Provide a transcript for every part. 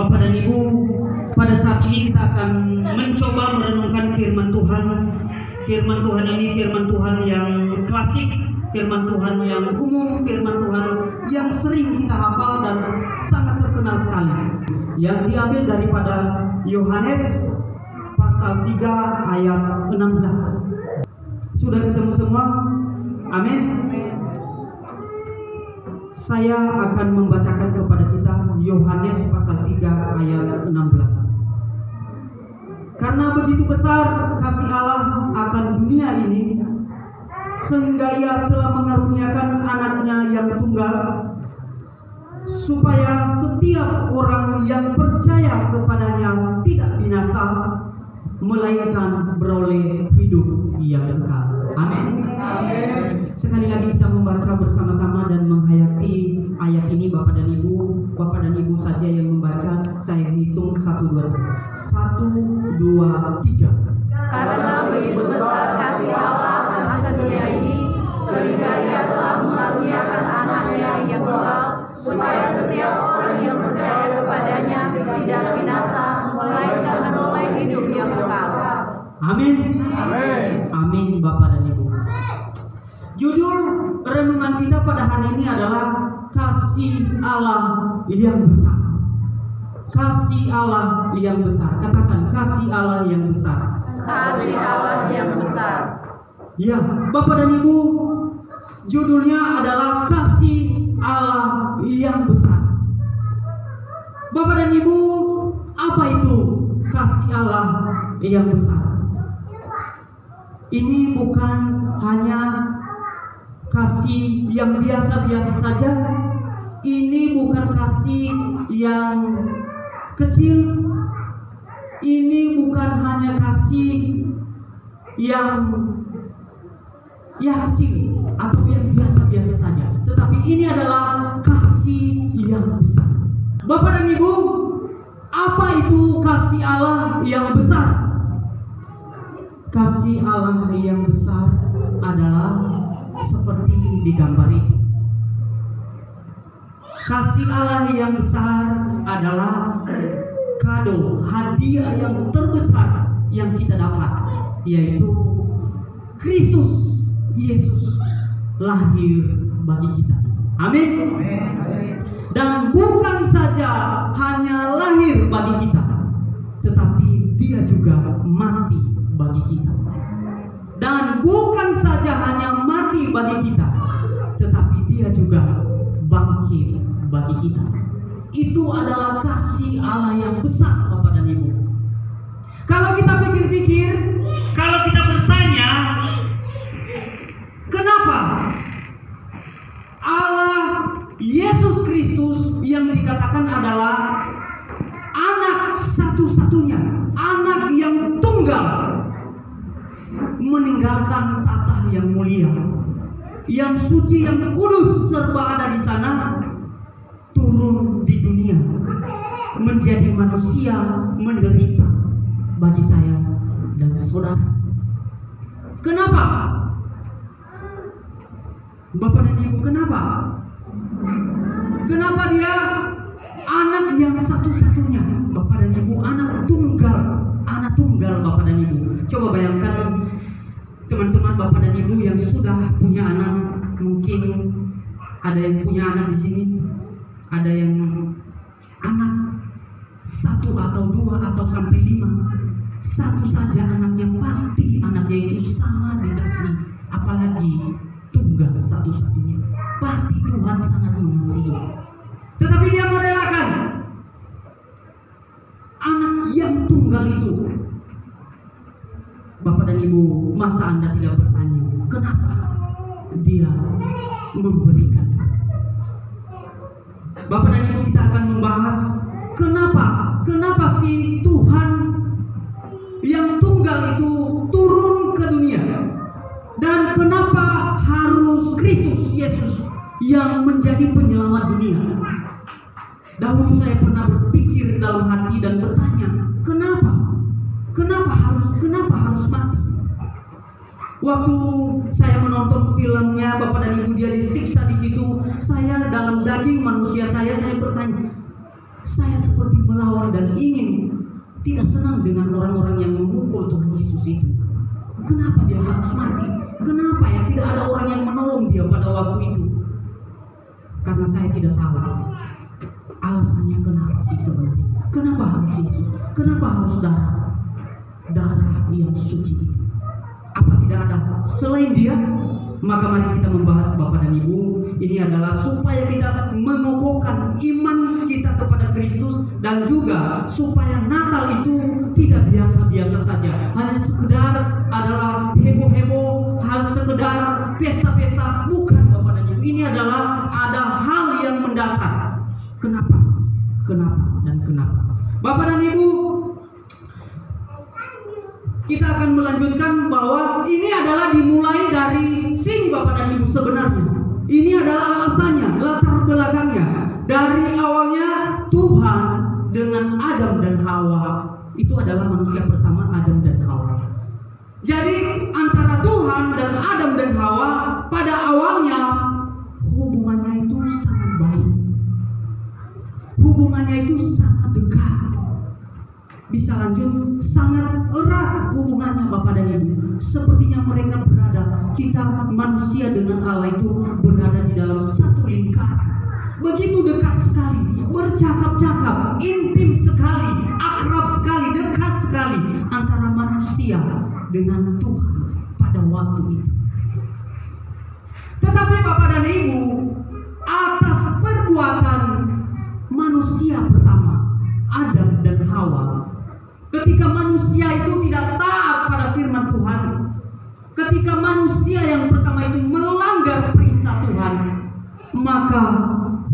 Bapak dan Ibu, pada saat ini kita akan mencoba merenungkan firman Tuhan. Firman Tuhan ini firman Tuhan yang klasik, firman Tuhan yang umum, firman Tuhan yang sering kita hafal dan sangat terkenal sekali. Yang diambil daripada Yohanes pasal 3 ayat 16. Sudah ketemu semua? Amin. Saya akan membacakan kepada kita Yohanes pasal 3 ayat 16. Karena begitu besar kasih Allah akan dunia ini, sehingga Ia telah mengaruniakan anaknya yang tunggal, supaya setiap orang yang percaya kepadanya tidak binasa, melainkan beroleh hidup yang kekal. Amin. Sekali lagi kita membaca bersama-sama dan menghayati ayat ini, Bapak dan Ibu. Bapak dan Ibu saja yang membaca. Saya hitung 1, 2, 3. Karena begitu besar kasih Allah akan dunia ini, sehingga Ia telah mengaruniakan anaknya yang tunggal, supaya setiap orang yang percaya kepadanya tidak binasa, melainkan beroleh hidup yang kekal. Amin. Amin. Amin, Bapak dan Ibu. Judul renungan kita pada hari ini adalah kasih Allah yang besar. Kasih Allah yang besar. Katakan kasih Allah yang besar. Kasih Allah yang besar. Ya, Bapak dan Ibu, judulnya adalah kasih Allah yang besar. Bapak dan Ibu, apa itu kasih Allah yang besar? Ini bukan hanya kasih yang biasa-biasa saja. Ini bukan kasih yang kecil. Ini bukan hanya kasih yang kecil atau yang biasa-biasa saja. Tetapi ini adalah kasih yang besar. Bapak dan Ibu, apa itu kasih Allah yang besar? Kasih Allah yang besar adalah seperti digambar ini. Kasih Allah yang besar adalah kado, hadiah yang terbesar yang kita dapat, yaitu Kristus Yesus lahir bagi kita. Amin. Dan bukan saja hanya lahir bagi kita, tetapi Dia juga mati bagi kita. Dan bukan saja hanya mati bagi kita, tetapi Dia juga bangkit bagi kita. Itu adalah kasih Allah yang besar, Bapak dan Ibu. Kalau kita pikir-pikir, kalau kita bertanya, kenapa Allah Yesus Kristus yang dikatakan adalah anak satu-satunya, anak yang tunggal, meninggalkan tata yang mulia, yang suci, yang kudus serba ada di sana, turun di dunia menjadi manusia, menderita bagi saya dan saudara. Kenapa? Bapak dan Ibu, kenapa? Kenapa Dia anak yang satu-satunya, Bapak dan Ibu, anak tunggal Bapak dan Ibu. Coba bayangkan teman-teman Bapak dan Ibu yang sudah punya anak, mungkin ada yang punya anak di sini, ada yang anak 1 atau 2 atau sampai 5. Satu saja anaknya, pasti anaknya itu sangat dikasih, apalagi tunggal satu-satunya. Pasti Tuhan sangat mengasihi. Tetapi Dia merelakan anak yang tunggal itu. Bapak dan Ibu, masa Anda tidak bertanya, kenapa Dia memberikan? Bapak dan Ibu, kita akan membahas kenapa sih Tuhan yang tunggal itu turun ke dunia, dan kenapa harus Kristus Yesus yang menjadi penyelamat dunia. Dahulu saya pernah berpikir dalam hati dan bertanya, kenapa harus mati? Waktu saya menonton filmnya Bapak dan Ibu, Dia disiksa di situ, saya dalam daging manusia saya bertanya, saya seperti melawan dan ingin tidak senang dengan orang-orang yang memukul Tuhan Yesus itu. Kenapa dia harus mati? Kenapa ya tidak ada orang yang menolong dia pada waktu itu? Karena saya tidak tahu alasannya kenapa sih sebenarnya. Kenapa harus Yesus? Kenapa harus darah yang suci itu? Apa tidak ada selain dia? Maka mari kita membahas Bapak dan Ibu. Ini adalah supaya kita mengokohkan iman kita kepada Kristus, dan juga supaya Natal itu tidak biasa-biasa saja, hanya sekedar adalah heboh-heboh, hal sekedar pesta-pesta. Bukan Bapak dan Ibu. Ini adalah ada hal yang mendasar. Kenapa? Kenapa dan kenapa? Bapak dan Ibu, kita akan melanjutkan bahwa ini adalah dimulai dari sing Bapak dan Ibu sebenarnya. Ini adalah alasannya, latar belakangnya. Dari awalnya Tuhan dengan Adam dan Hawa, itu adalah manusia pertama Adam dan Hawa. Jadi antara Tuhan dan Adam dan Hawa pada awalnya hubungannya itu sangat baik. Hubungannya itu sangat dekat. Bisa lanjut, sangat erat hubungannya Bapak dan Ibu. Sepertinya mereka berada, kita manusia dengan Allah itu berada di dalam satu lingkaran. Begitu dekat sekali, bercakap-cakap, intim sekali, akrab sekali, dekat sekali antara manusia dengan Tuhan pada waktu itu. Tetapi Bapak dan Ibu, atas perbuatan manusia pertama Adam dan Hawa, ketika manusia itu tidak taat pada firman Tuhan, ketika manusia yang pertama itu melanggar perintah Tuhan, maka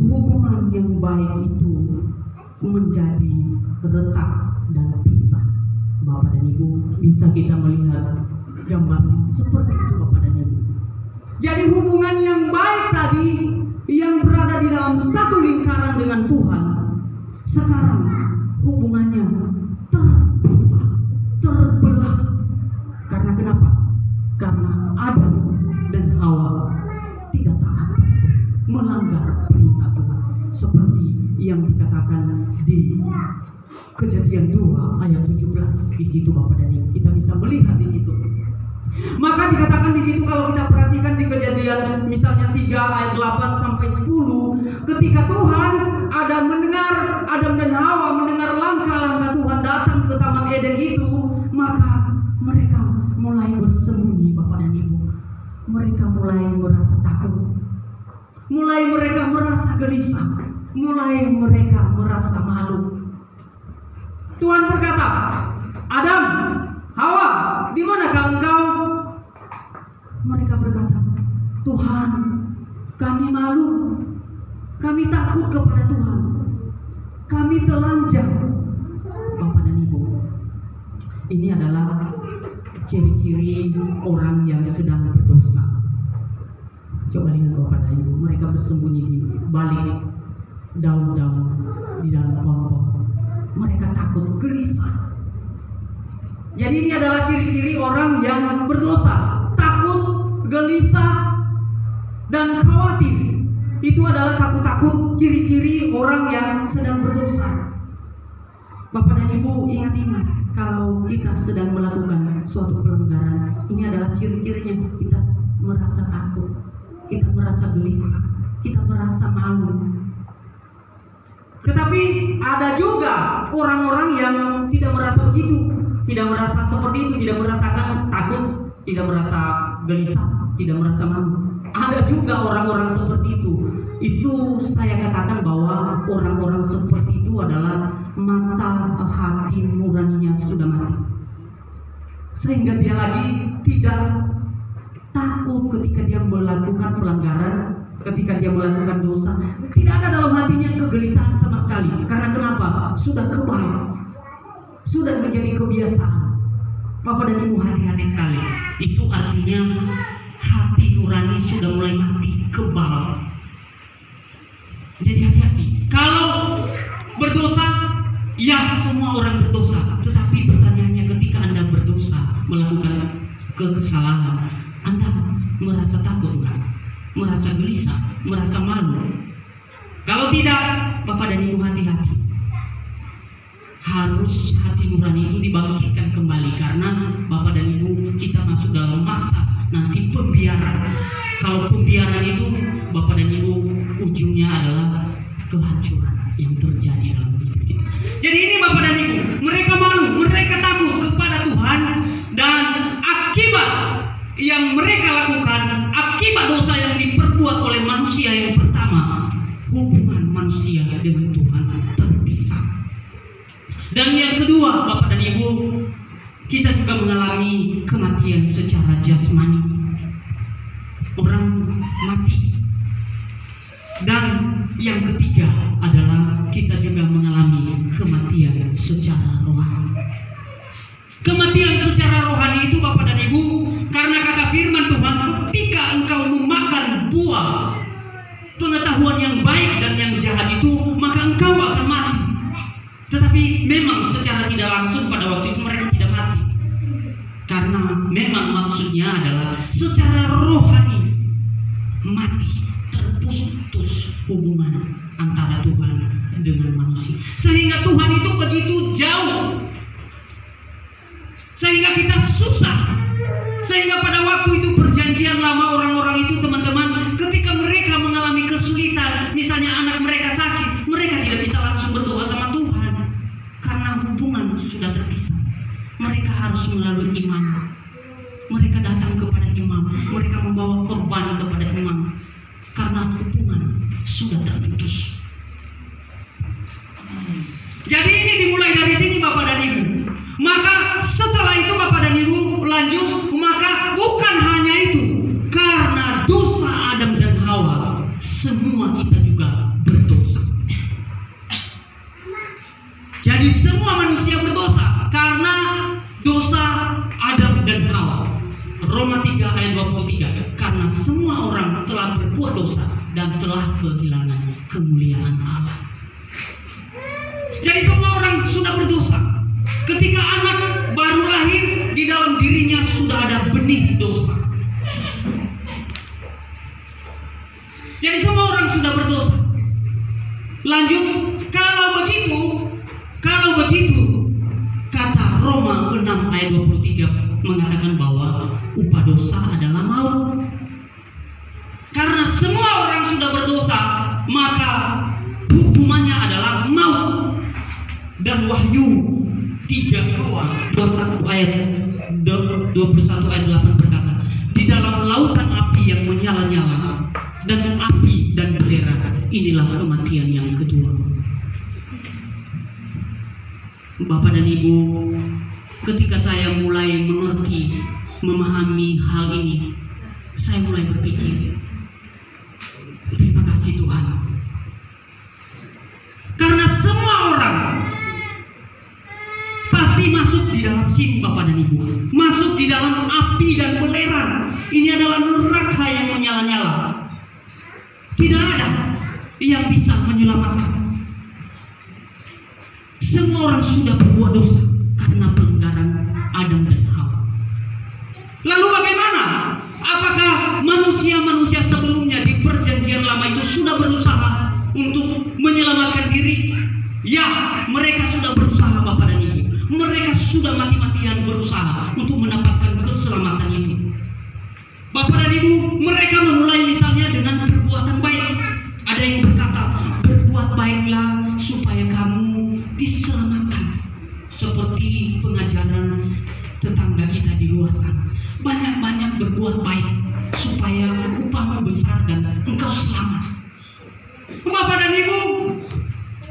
hubungan yang baik itu menjadi retak dan pisah. Bapak dan Ibu, bisa kita melihat gambarnya seperti itu Bapak dan Ibu. Jadi hubungan yang baik tadi, yang berada di dalam satu lingkaran dengan Tuhan, sekarang hubungannya terpisah, terbelah. Karena kenapa? Karena Adam dan Hawa tidak taat, melanggar perintah Tuhan, seperti yang dikatakan di Kejadian 2 ayat 17. Di situ Bapak dan Ibu, kita bisa melihat di situ. Maka dikatakan di situ, kalau kita perhatikan di Kejadian misalnya 3 ayat 8 sampai 10, ketika Tuhan Adam dan Hawa mendengar langkah-langkah Tuhan datang ke Taman Eden itu, maka mereka mulai bersembunyi Bapak dan Ibu. Mereka mulai merasa takut, mulai mereka merasa gelisah, mulai mereka merasa malu. Tuhan berkata, Adam, Hawa, di manakah engkau? Mereka berkata, Tuhan, kami malu, kami takut kepada Tuhan, kami telanjang. Bapak dan Ibu, ini adalah ciri-ciri orang yang sedang berdosa. Coba lihat Bapak dan Ibu, mereka bersembunyi di balik daun-daun, di dalam pohon-pohon. Mereka takut, gelisah. Jadi ini adalah ciri-ciri orang yang berdosa. Takut, gelisah, dan khawatir. Itu adalah takut-takut, ciri-ciri orang yang sedang berdosa. Bapak dan Ibu, ingat-ingat, kalau kita sedang melakukan suatu pelanggaran, ini adalah ciri-cirinya. Kita merasa takut, kita merasa gelisah, kita merasa malu. Tetapi ada juga orang-orang yang tidak merasa begitu, tidak merasa seperti itu, tidak merasakan takut, tidak merasa gelisah, tidak merasa malu. Ada juga orang-orang seperti itu. Itu saya katakan bahwa orang-orang seperti itu adalah mata hati nuraninya sudah mati, sehingga dia lagi tidak takut ketika dia melakukan pelanggaran, ketika dia melakukan dosa. Tidak ada dalam hatinya kegelisahan sama sekali. Karena kenapa? Sudah kebal, sudah menjadi kebiasaan. Bapak dan Ibu, hati-hati sekali. Itu artinya hati nurani sudah mulai mati, kebal. Jadi hati-hati. Kalau berdosa, ya semua orang berdosa. Tetapi pertanyaannya, ketika Anda berdosa, melakukan kesalahan, Anda merasa takut bukan? Merasa gelisah, merasa malu? Kalau tidak, Bapak dan Ibu, hati-hati. harus hati nurani itu dibangkitkan kembali, karena Bapak dan Ibu, kita masuk dalam masa nanti pembiaran. Kalau pembiaran itu Bapak dan Ibu, ujungnya adalah kehancuran yang terjadi dalam hidup kita. Jadi ini Bapak dan Ibu, mereka malu, mereka takut kepada Tuhan, dan akibat yang mereka lakukan, akibat dosa yang diperbuat oleh manusia yang pertama, hubungan manusia dengan Tuhan terpisah. Dan yang kedua, Bapak dan Ibu, kita juga mengalami kematian secara jasmani. Orang mati. Dan yang ketiga adalah kita juga mengalami kematian secara rohani. Kematian secara rohani itu Bapak dan Ibu, karena kata firman Tuhan, ketika engkau memakan buah pengetahuan yang baik dan yang jahat itu, maka engkau akan mati. Tetapi memang secara tidak langsung pada waktu itu mereka tidak mati, karena memang maksudnya adalah secara rohani mati, terputus hubungan antara Tuhan dengan manusia, sehingga Tuhan itu begitu jauh, sehingga kita susah. Sehingga pada waktu itu perjanjian lama, orang-orang itu teman-teman, ketika mereka mengalami kesulitan, misalnya anak mereka sakit, mereka tidak bisa langsung berdoa sama Tuhan, karena hubungan sudah terpisah. Mereka harus melalui imam. Mereka datang kepada imam, mereka membawa korban kepada imam, karena hubungan sudah terputus. Jadi ini dimulai dari sini Bapak dan Ibu. Maka setelah itu Bapak dan Ibu lanjut, maka bukan hanya itu, karena dosa Adam dan Hawa, semua kita juga berdosa. Jadi semua manusia berdosa karena dosa Adam dan Hawa. Roma 3 ayat 23, karena semua orang telah berbuat dosa dan telah kehilangan kemuliaan Allah. Jadi semua orang sudah berdosa. Ketika anak baru lahir, di dalam dirinya sudah ada benih dosa. Jadi semua orang sudah berdosa. Lanjut, kalau begitu, kata Roma 6 ayat 23 mengatakan bahwa upah dosa adalah maut. Karena semua orang sudah berdosa, maka hukumannya adalah maut. Dan Wahyu 21 ayat 8 berkata, di dalam lautan api yang menyala-nyala dan api dan belerang, inilah kematian yang kedua. Bapak dan Ibu, ketika saya mulai mengerti, memahami hal ini, saya mulai berpikir, terima kasih Tuhan, karena semua orang pasti masuk di dalam sini Bapak dan Ibu, masuk di dalam api dan belerang. Ini adalah neraka yang menyala-nyala. Tidak ada yang bisa menyelamatkan. Semua orang sudah berbuat dosa karena pelanggaran Adam dan Hawa. Lalu bagaimana? Apakah manusia-manusia sebelumnya di perjanjian lama itu sudah berusaha untuk menyelamatkan diri? Ya, mereka sudah berusaha Bapak dan Ibu. Mereka sudah mati-matian berusaha untuk mendapatkan keselamatan itu. Bapak dan Ibu, mereka memulai misalnya dengan perbuatan baik. Ada yang berkata, berbuat baiklah supaya kamu diselamatkan. Seperti pengajaran tetangga kita di luar sana. Banyak-banyak berbuat baik supaya upahmu besar dan engkau selamat. Bapak dan Ibu,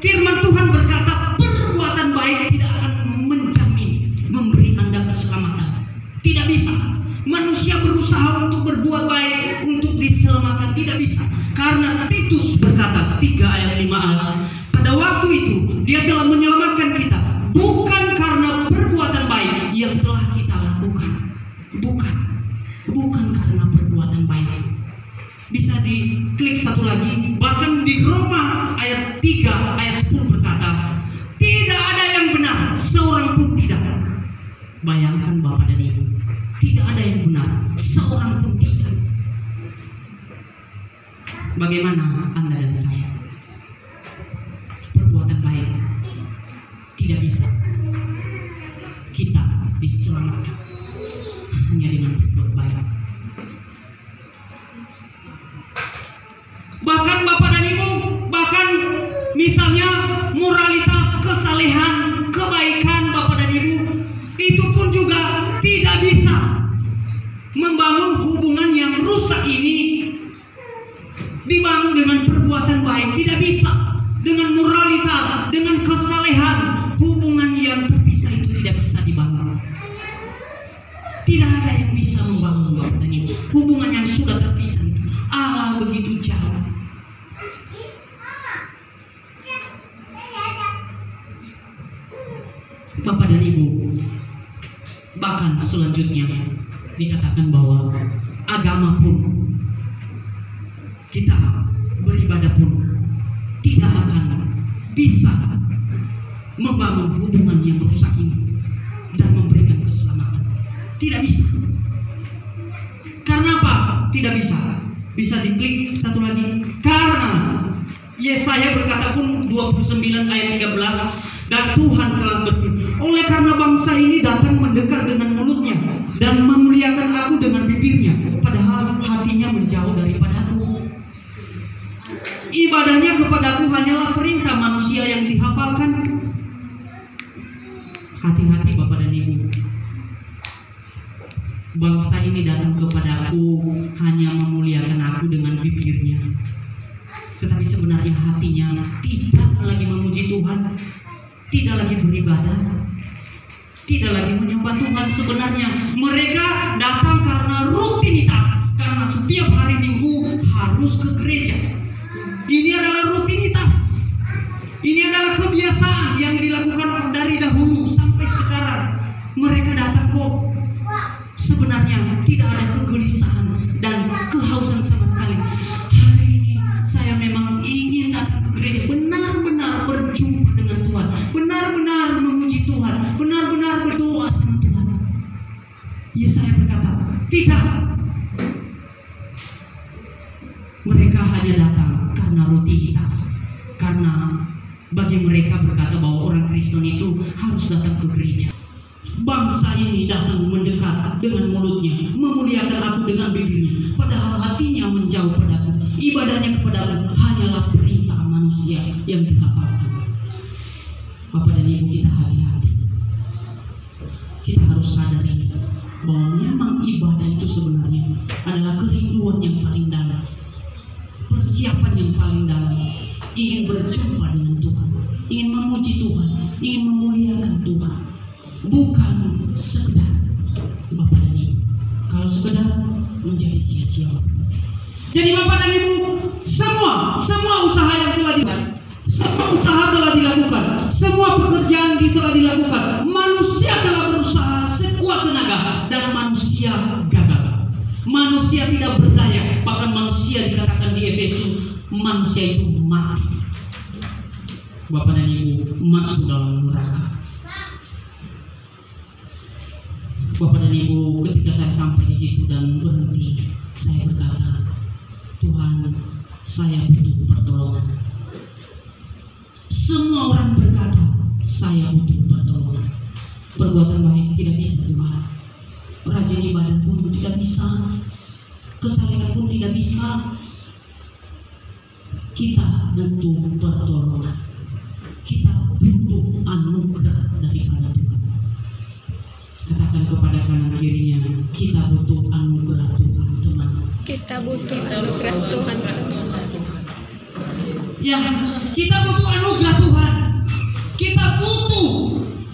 firman Tuhan berkata, perbuatan baik tidak akan menjamin memberi Anda keselamatan. Tidak bisa. Manusia berusaha untuk berbuat baik untuk diselamatkan, tidak bisa. Karena Titus berkata 3 ayat 5a, pada waktu itu dia telah menyelamatkan kita bukan karena perbuatan baik yang telah kita lakukan. Bukan karena perbuatan baik. Bisa diklik satu lagi. Bahkan di Roma ayat 3 ayat 10 berkata, tidak ada yang benar, seorang pun tidak. Bayangkan Bapak dan Ibu, tidak ada yang benar, seorang pun tidak. Bagaimana Anda dan saya? Perbuatan baik tidak bisa Misalnya moralitas, kesalehan, kebaikan Bapak dan Ibu, itu pun juga tidak bisa membangun hubungan yang rusak ini dibangun dengan perbuatan baik. Tidak bisa dengan moralitas, dengan kesalehan. Hubungan yang terpisah itu tidak bisa dibangun. Tidak ada yang bisa membangun Bapak dan Ibu hubungan yang sudah terpisah itu. Allah begitu jauh. Bapak dan Ibu, bahkan selanjutnya dikatakan bahwa agama pun, kita beribadah pun tidak akan bisa membangun hubungan yang rusak ini dan memberikan keselamatan. Tidak bisa. Karena apa? Tidak bisa. Bisa diklik satu lagi. Karena Yesaya berkata pun 29 ayat 13, dan Tuhan telah berfirman, oleh karena bangsa ini datang mendekat dengan mulutnya dan memuliakan aku dengan bibirnya, padahal hatinya menjauh daripada aku. Ibadahnya kepadaku hanyalah perintah manusia yang dihafalkan. Hati-hati Bapak dan Ibu. Bangsa ini datang kepadaku hanya memuliakan aku dengan bibirnya, tetapi sebenarnya hatinya tidak lagi memuji Tuhan, tidak lagi beribadah, tidak lagi menyembah Tuhan. Sebenarnya mereka datang karena rutinitas, karena setiap hari Minggu harus ke gereja. Ini adalah rutinitas. Ini adalah kebiasaan yang dilakukan dari dahulu sampai sekarang. Mereka datang kok. Sebenarnya tidak ada kegelisahan dan kehausan sama sekali. Hari ini saya memang ingin datang ke gereja, benar-benar berjumpa dengan Tuhan, benar-benar memuji Tuhan, benar-benar berdoa sama Tuhan. Yesaya berkata, tidak. Mereka hanya datang karena rutinitas. Karena bagi mereka berkata bahwa orang Kristen itu harus datang ke gereja. Bangsa ini datang mendekat dengan mulutnya, memuliakan aku dengan bibirnya, padahal hatinya menjauh padaku. Ibadahnya kepadaku hanyalah perintah manusia yang dihafalkan. Bapak dan Ibu, kita hati-hati. Kita harus sadari bahwa memang ibadah itu sebenarnya adalah kerinduan yang paling dalam, persiapan yang paling dalam, ingin berjumpa dengan Tuhan, ingin memuji Tuhan, ingin memuliakan Tuhan. Bukan sekedar Bapak dan Ibu. Kalau sekedar menjadi sia-sia. Jadi Bapak dan Ibu, semua usaha yang telah dilakukan, semua usaha telah dilakukan, semua pekerjaan telah dilakukan. Manusia telah berusaha sekuat tenaga dan manusia gagal. Manusia tidak berdaya, bahkan manusia dikatakan di Efesus, manusia itu mati. Bapak dan Ibu, masuk dalam neraka. Bapak dan Ibu, ketika saya sampai di situ dan berhenti, saya berkata, Tuhan, saya butuh pertolongan. Semua orang berkata, saya butuh pertolongan. Perbuatan baik tidak bisa Tuhan. Rajin ibadah pun tidak bisa. Kesalehan pun tidak bisa. Kita butuh pertolongan. Kita butuh anugerah daripada Tuhan. Katakan kepada kanan kirinya, kita butuh anugerah Tuhan, teman. Kita butuh anugerah Tuhan. Ya, kita butuh anugerah Tuhan. Kita butuh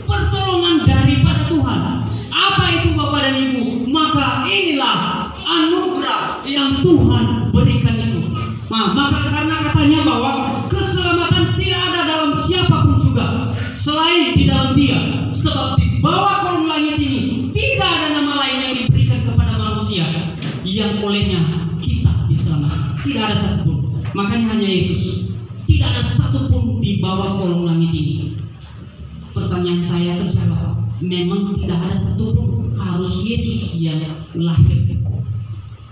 pertolongan daripada Tuhan. Apa itu Bapak dan Ibu? Maka inilah anugerah yang Tuhan berikan itu. Nah, maka karena katanya bahwa keselamatan tidak ada dalam siapapun juga selain di dalam Dia, sebab di bawah kolong langit ini tidak ada nama lain yang diberikan kepada manusia yang olehnya kita diselamatkan. Tidak ada satupun. Makanya hanya Yesus. Tidak ada satupun di bawah kolong langit ini. Pertanyaan saya terjawab. Memang tidak ada satupun. Harus Yesus yang lahir.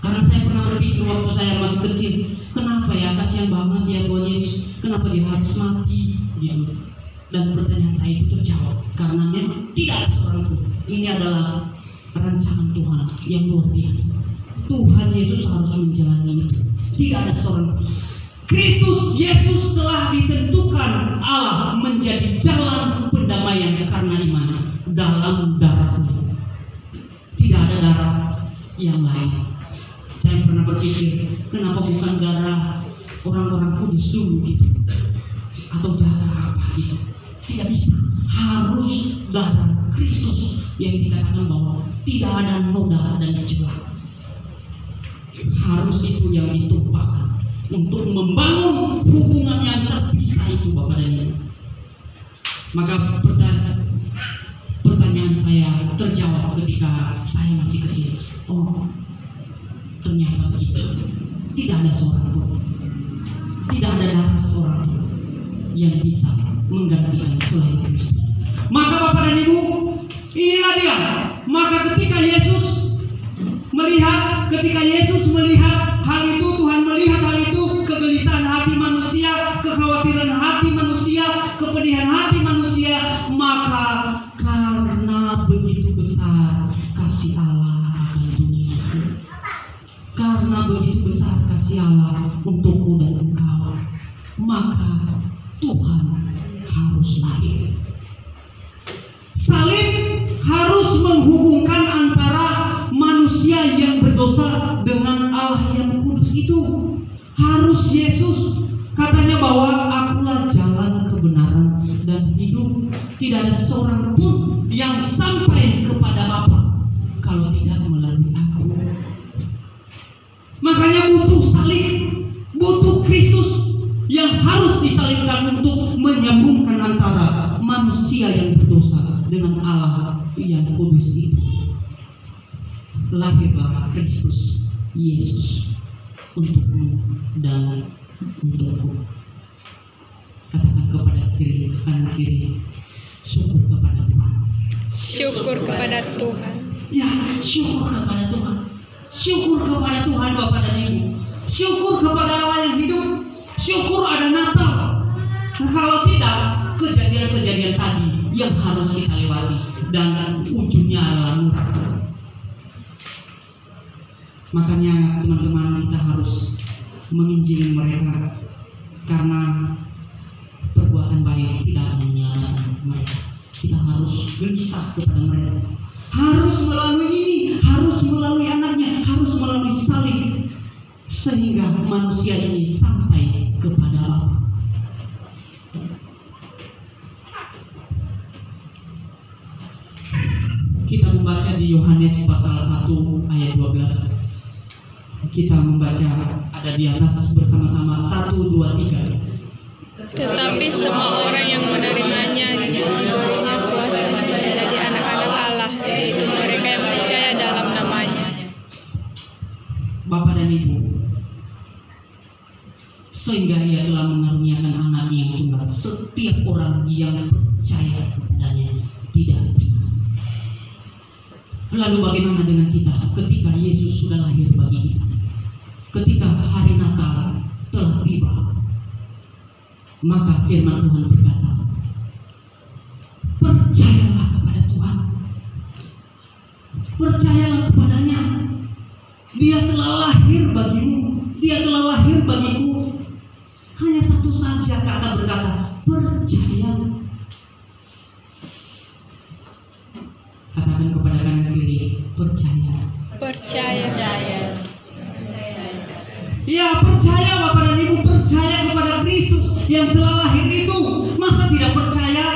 Karena saya pernah berpikir waktu saya masih kecil, kenapa ya, kasihan banget ya Tuhan Yesus, kenapa dia harus mati gitu. Dan pertanyaan saya itu terjawab karena memang tidak ada seorang pun. Ini adalah rancangan Tuhan yang luar biasa. Tuhan Yesus harus menjalani itu. Tidak ada seorang. Kristus Yesus telah ditentukan Tuhan Allah menjadi jalan pendamaian karena iman dalam darahnya. Tidak ada darah yang lain. Saya pernah berpikir, kenapa bukan darah orang-orang kudus dulu gitu, atau darah apa gitu. Tidak bisa, harus darah Kristus yang dikatakan bahwa tidak ada noda dan celah. Harus itu yang ditumpahkan untuk membangun hubungan yang terpisah itu, Bapak dan Ibu. Maka pertanyaan saya terjawab ketika saya masih kecil. Oh, ternyata begitu. Tidak ada seorang pun, tidak ada darah seorang pun yang bisa menggantikan selain Kristus. Maka Bapak dan Ibu, inilah dia. Maka ketika Yesus melihat hal itu, Tuhan melihat hal itu, kegelisahan hati manusia, kekhawatiran hati manusia, kepedihan hati manusia, maka karena begitu besar kasih Allah akan dunia, karena begitu besar kasih Allah untukku dan engkau, maka Tuhan harus lahir. Salib harus menghubungkan antara manusia yang berdosa dengan Allah yang kudus itu. Harus Yesus katanya bahwa akulah jalan, kebenaran, dan hidup. Tidak ada seorang pun yang sampai kepada Bapa kalau tidak melalui aku. Makanya butuh salib, butuh Kristus yang harus disalibkan untuk menyambungkan antara manusia yang berdosa dengan Allah yang kudus itu. Lahirlah Kristus Yesus untukmu dan untukku. Katakan kepada kanan kiri, syukur kepada Tuhan. Syukur kepada Tuhan. Ya, syukur kepada Tuhan. Syukur kepada Tuhan, Bapak dan Ibu. Syukur kepada Allah yang hidup. Syukur ada Natal. Nah, kalau tidak, kejadian-kejadian tadi yang harus kita lewati dan ujungnya adalah neraka. Makanya teman-teman, kita harus menginjili mereka, karena perbuatan baik tidak menyalahkan mereka. Kita harus gelisah kepada mereka. Harus melalui ini, harus melalui anaknya, harus melalui salib, sehingga manusia ini sampai kepada Allah. Kita membaca di Yohanes pasal 1 ayat 12. Kita membaca ada di atas bersama-sama 1, 2, 3. Tetapi semua orang yang menerimanya diberinya kuasa menjadi anak-anak Allah, yaitu mereka yang percaya dalam namanya. Bapak dan Ibu, sehingga Ia telah mengaruniakan anaknya yang tunggal, setiap orang yang percaya kepadanya tidak binasa. Lalu bagaimana dengan kita ketika Yesus sudah lahir bagi kita? Ketika hari Natal telah tiba, maka firman Tuhan berkata, percayalah kepada Tuhan, percayalah kepadanya. Dia telah lahir bagimu, Dia telah lahir bagiku. Hanya satu saja kata berkata, percaya. Katakan kepada kanan kiri, percaya. Percaya. Ya, percaya Bapak dan Ibu, percaya kepada Kristus yang telah lahir itu. Masa tidak percaya?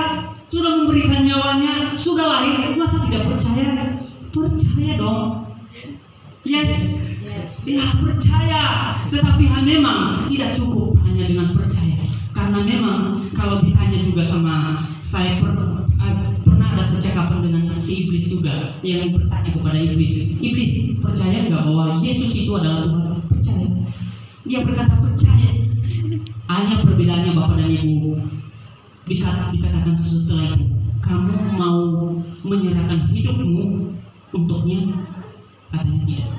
Sudah memberikan nyawanya, sudah lahir, masa tidak percaya? Percaya dong. Yes. Ya, percaya. Tetapi memang tidak cukup hanya dengan percaya. Karena memang kalau ditanya juga sama saya, pernah ada percakapan dengan si iblis juga, yang bertanya kepada iblis, iblis percaya nggak bahwa Yesus itu adalah Tuhan? Percaya. Dia berkata percaya. Hanya perbedaannya Bapak dan Ibu, dikatakan setelah itu, kamu mau menyerahkan hidupmu untuknya? Katanya tidak.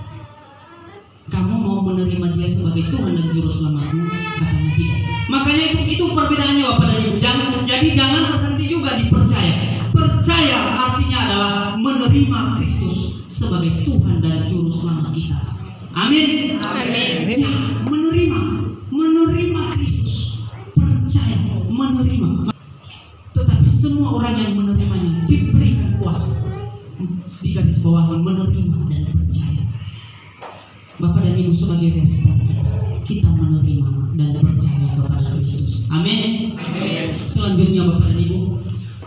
Kamu mau menerima Dia sebagai Tuhan dan Juru Selamatmu? Katanya tidak. Makanya itu perbedaannya Bapak dan Ibu. Jadi jangan berhenti juga dipercaya. Percaya artinya adalah menerima Kristus sebagai Tuhan dan Juru Selamat kita. Amin. Amin. Ya, menerima Kristus, percaya, menerima diberikan kuasa. Di garis bawah menerima dan percaya. Bapak dan Ibu, sebagai respon kita menerima dan percaya kepada Kristus. Amin. Selanjutnya Bapak dan Ibu,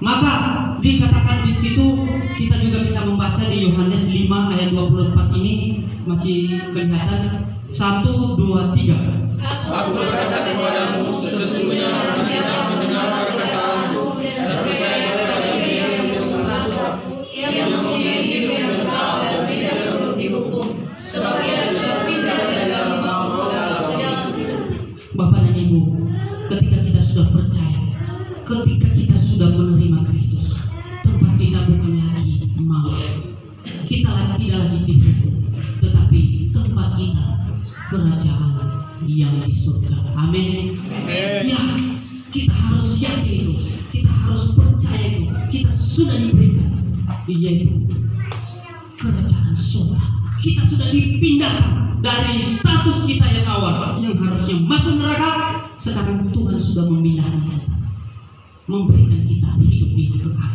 maka dikatakan di situ, kita juga bisa membaca di Yohanes 5 ayat 24 ini, masih kelihatan 1, 2, 3. Aku berkata kepadamu, sesungguhnya barang siapa mendengar perkataanku dan percaya kepada Dia yang mengutus aku, ia mempunyai hidup yang kekal dan tidak turut dihukum, sebab ia sudah pindah dari dalam maut ke dalam hidup. Bapak dan Ibu, ketika kita sudah percaya, ketika kita sudah menerima Kristus, tempat kita bukan lagi maut, kita tidak lagi dihukum, tetapi tempat kita kerajaan yang di surga. Amin. Ya, kita harus yakin itu, kita harus percaya itu, kita sudah diberikan, yaitu kerajaan surga. Kita sudah dipindahkan dari status kita yang awal, yang harusnya masuk neraka. Sekarang Tuhan sudah memindahkan kita, memberikan kita hidup di kekal.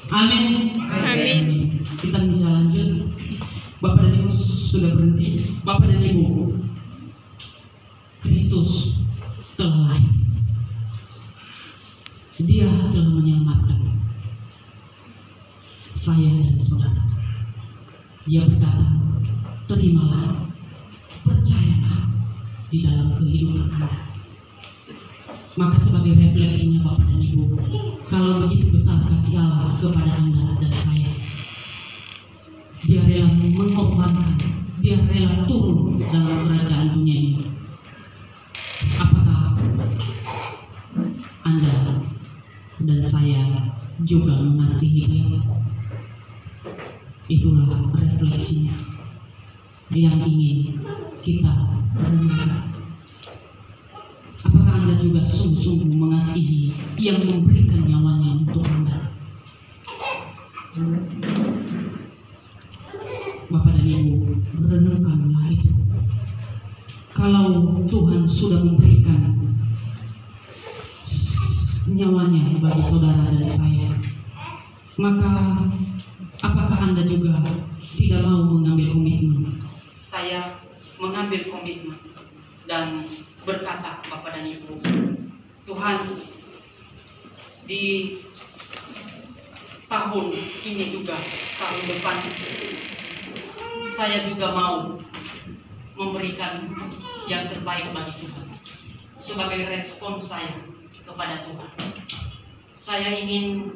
Amin. Kita bisa lanjut. Bapak dan Ibu sudah berhenti. Bapak dan Ibu, Kristus telah lahir. Dia telah menyelamatkan saya dan saudara. Dia berkata, terimalah, percayalah di dalam kehidupan Anda. Maka sebagai refleksinya Bapak dan Ibu, kalau begitu besar kasih Allah kepada Anda dan saya, Dia rela mengorbankan, Dia rela turun dalam kerajaan dunia ini. Apakah Anda dan saya juga mengasihi Dia? Itulah refleksinya yang ingin kita renungkan. Apakah Anda juga sungguh-sungguh mengasihi yang memberikan nyawanya untuk Anda? Bapak dan Ibu, renungkanlah itu. Kalau Tuhan sudah memberikan nyawanya bagi saudara dan saya, maka apakah Anda juga tidak mau mengambil komitmen? Saya mengambil komitmen dan berkata, Bapak dan Ibu, Tuhan, di tahun ini juga, tahun depan, saya juga mau memberikan yang terbaik bagi Tuhan. Sebagai respon saya kepada Tuhan, saya ingin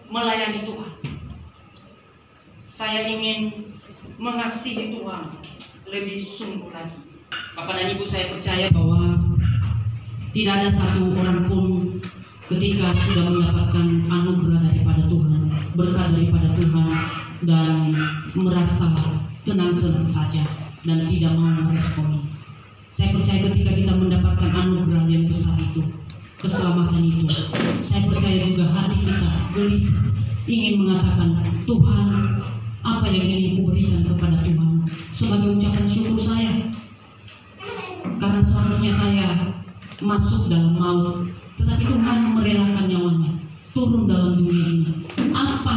melayani Tuhan. Saya ingin mengasihi Tuhan lebih sungguh lagi. Bapak dan Ibu, saya percaya bahwa tidak ada satu orang pun ketika sudah mendapatkan anugerah daripada Tuhan, berkat daripada Tuhan, dan merasa tenang-tenang saja dan tidak mau meresponi. Saya percaya ketika kita mendapatkan anugerah yang besar itu, keselamatan itu, saya percaya juga hati kita gelisah, ingin mengatakan, Tuhan, apa yang ingin kuberikan kepada Tuhan sebagai ucapan syukur saya, karena seharusnya saya masuk dalam maut, tetapi Tuhan merelakan nyawanya turun dalam dunia ini. Apa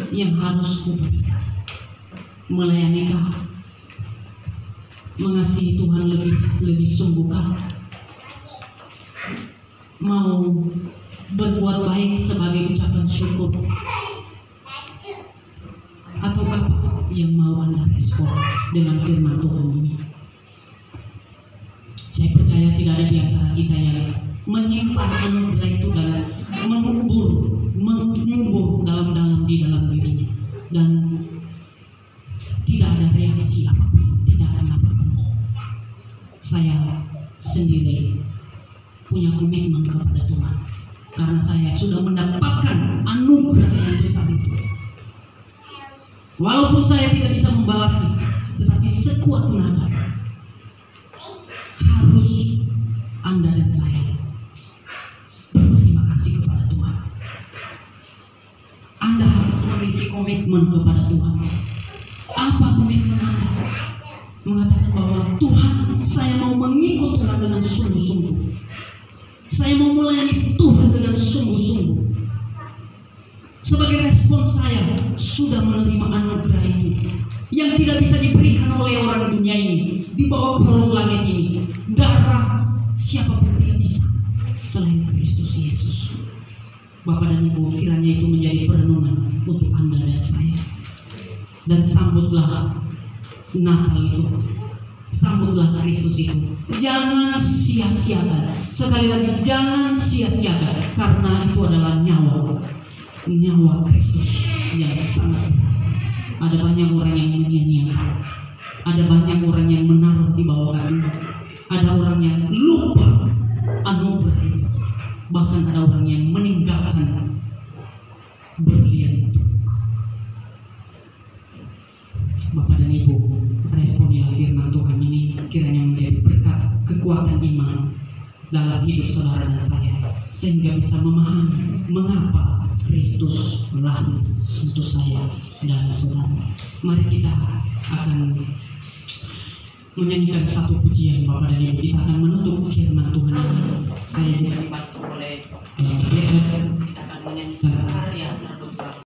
yang harus kuberikan? Melayanikah? Mengasihi Tuhan lebih sungguhkah? Mau berbuat baik sebagai ucapan syukur? Atau apa yang mau Anda respon dengan firman Tuhan ini? Saya percaya tidak ada di antara kita yang menyimpan anugerah itu dan mengubur dalam-dalam di dalam dirinya, dan tidak ada reaksi apapun, tidak ada apapun. Saya sendiri punya komitmen kepada Tuhan karena saya sudah mendapatkan anugerah yang besar itu. Walaupun saya tidak bisa membalasnya, tetapi sekuat tenaga harus Anda dan saya berterima kasih kepada Tuhan. Anda harus memiliki komitmen kepada Tuhan. Apa komitmen Anda? Mengatakan bahwa Tuhan, saya mau mengikut Tuhan dengan sungguh-sungguh. Saya mau melayani Tuhan dengan sungguh-sungguh. sebagai respon saya sudah menerima anugerah itu yang tidak bisa diberikan oleh orang dunia ini, di bawah kolong langit ini. Darah siapapun tidak bisa selain Kristus Yesus. Bapak dan Ibu, kiranya itu menjadi perenungan untuk Anda dan saya. Dan sambutlah Natal itu, sambutlah Kristus itu. Jangan sia-siakan. Sekali lagi, jangan sia-siakan, karena itu adalah nyawa Kristus yang sangat. Ada banyak orang yang menyia-nyiakan, ada banyak orang yang menaruh di bawah kaki, ada orang yang lupa anugerah itu, bahkan ada orang yang meninggalkan berlian itu. Bapak dan Ibu, responilah firman Tuhan ini, kiranya menjadi berkat kekuatan iman dalam hidup saudara dan saya, sehingga bisa memahami mengapa Kristus lahir untuk saya dan saudara. Mari kita akan menyanyikan satu pujian, Bapak dan Ibu. Kita akan menutup firman Tuhan ini. Saya juga dibantu oleh kita akan menyanyikan karya terbesar